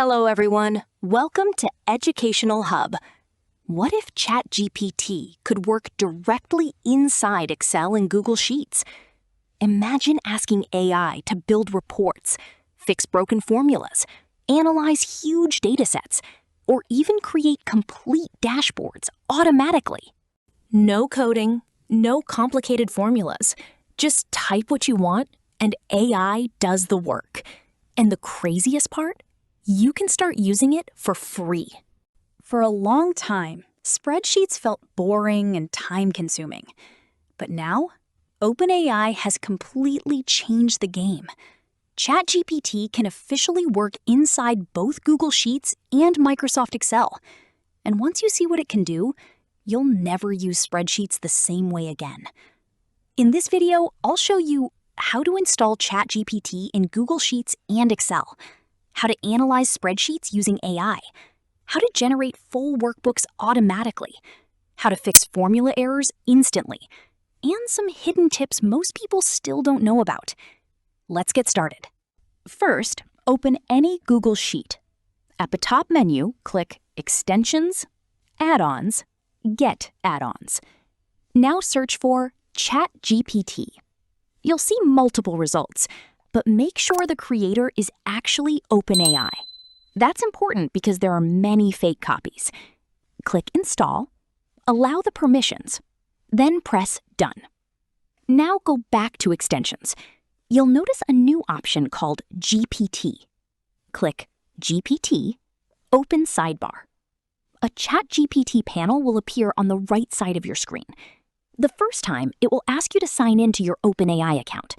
Hello, everyone. Welcome to Educational Hub. What if ChatGPT could work directly inside Excel and Google Sheets? Imagine asking AI to build reports, fix broken formulas, analyze huge datasets, or even create complete dashboards automatically. No coding, no complicated formulas. Just type what you want, and AI does the work. And the craziest part? You can start using it for free. For a long time, spreadsheets felt boring and time-consuming. But now, OpenAI has completely changed the game. ChatGPT can officially work inside both Google Sheets and Microsoft Excel. And once you see what it can do, you'll never use spreadsheets the same way again. In this video, I'll show you how to install ChatGPT in Google Sheets and Excel, how to analyze spreadsheets using AI, how to generate full workbooks automatically, how to fix formula errors instantly, and some hidden tips most people still don't know about. Let's get started. First, open any Google Sheet. At the top menu, click Extensions, Add-ons, Get Add-ons. Now search for ChatGPT. You'll see multiple results, but make sure the creator is actually OpenAI. That's important because there are many fake copies. Click Install, allow the permissions, then press Done. Now go back to Extensions. You'll notice a new option called GPT. Click GPT, Open Sidebar. A ChatGPT panel will appear on the right side of your screen. The first time, it will ask you to sign in to your OpenAI account.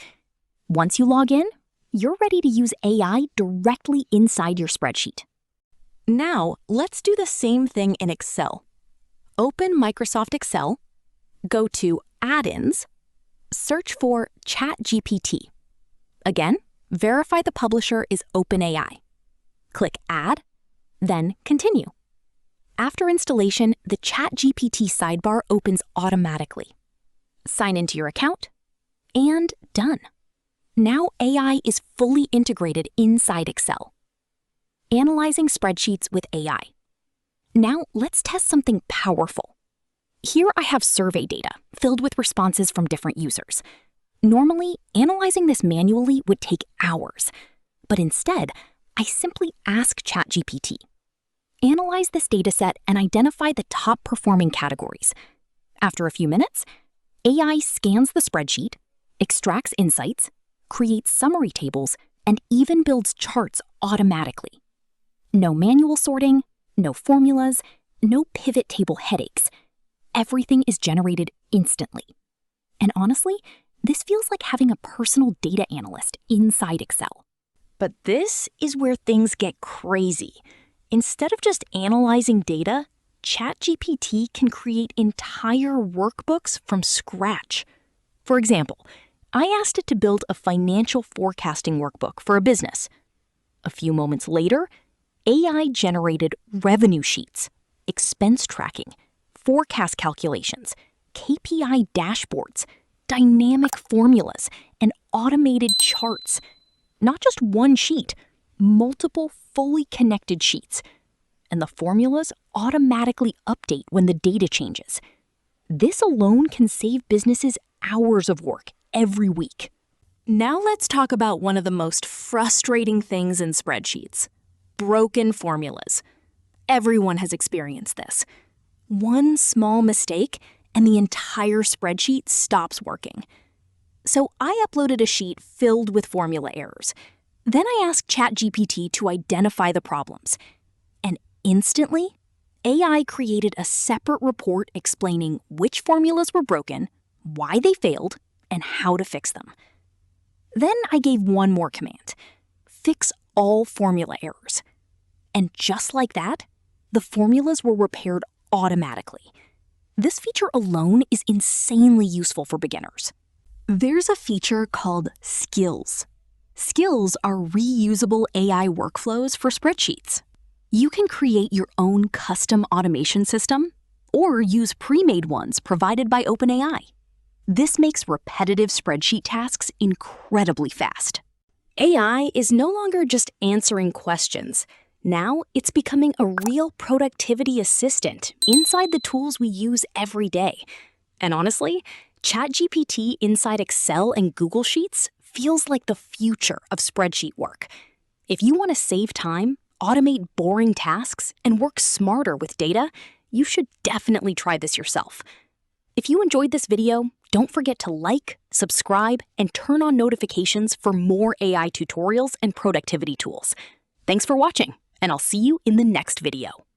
Once you log in, you're ready to use AI directly inside your spreadsheet. Now, let's do the same thing in Excel. Open Microsoft Excel, go to Add-ins, search for ChatGPT. Again, verify the publisher is OpenAI. Click Add, then Continue. After installation, the ChatGPT sidebar opens automatically. Sign into your account, and done. Now AI is fully integrated inside Excel. Analyzing spreadsheets with AI. Now let's test something powerful. Here I have survey data filled with responses from different users. Normally, analyzing this manually would take hours, but instead, I simply ask ChatGPT. Analyze this dataset and identify the top performing categories. After a few minutes, AI scans the spreadsheet, extracts insights, creates summary tables, and even builds charts automatically. No manual sorting, no formulas, no pivot table headaches. Everything is generated instantly. And honestly, this feels like having a personal data analyst inside Excel. But this is where things get crazy. Instead of just analyzing data, ChatGPT can create entire workbooks from scratch. For example, I asked it to build a financial forecasting workbook for a business. A few moments later, AI generated revenue sheets, expense tracking, forecast calculations, KPI dashboards, dynamic formulas, and automated charts. Not just one sheet, multiple fully connected sheets. And the formulas automatically update when the data changes. This alone can save businesses hours of work every week. Now let's talk about one of the most frustrating things in spreadsheets: broken formulas. Everyone has experienced this. One small mistake and the entire spreadsheet stops working. So I uploaded a sheet filled with formula errors. Then I asked ChatGPT to identify the problems. And instantly, AI created a separate report explaining which formulas were broken, why they failed, and how to fix them. Then I gave one more command: fix all formula errors. And just like that, the formulas were repaired automatically. This feature alone is insanely useful for beginners. There's a feature called Skills. Skills are reusable AI workflows for spreadsheets. You can create your own custom automation system or use pre-made ones provided by OpenAI. This makes repetitive spreadsheet tasks incredibly fast. AI is no longer just answering questions. Now it's becoming a real productivity assistant inside the tools we use every day. And honestly, ChatGPT inside Excel and Google Sheets feels like the future of spreadsheet work. If you want to save time, automate boring tasks, and work smarter with data, you should definitely try this yourself. If you enjoyed this video, don't forget to like, subscribe, and turn on notifications for more AI tutorials and productivity tools. Thanks for watching, and I'll see you in the next video.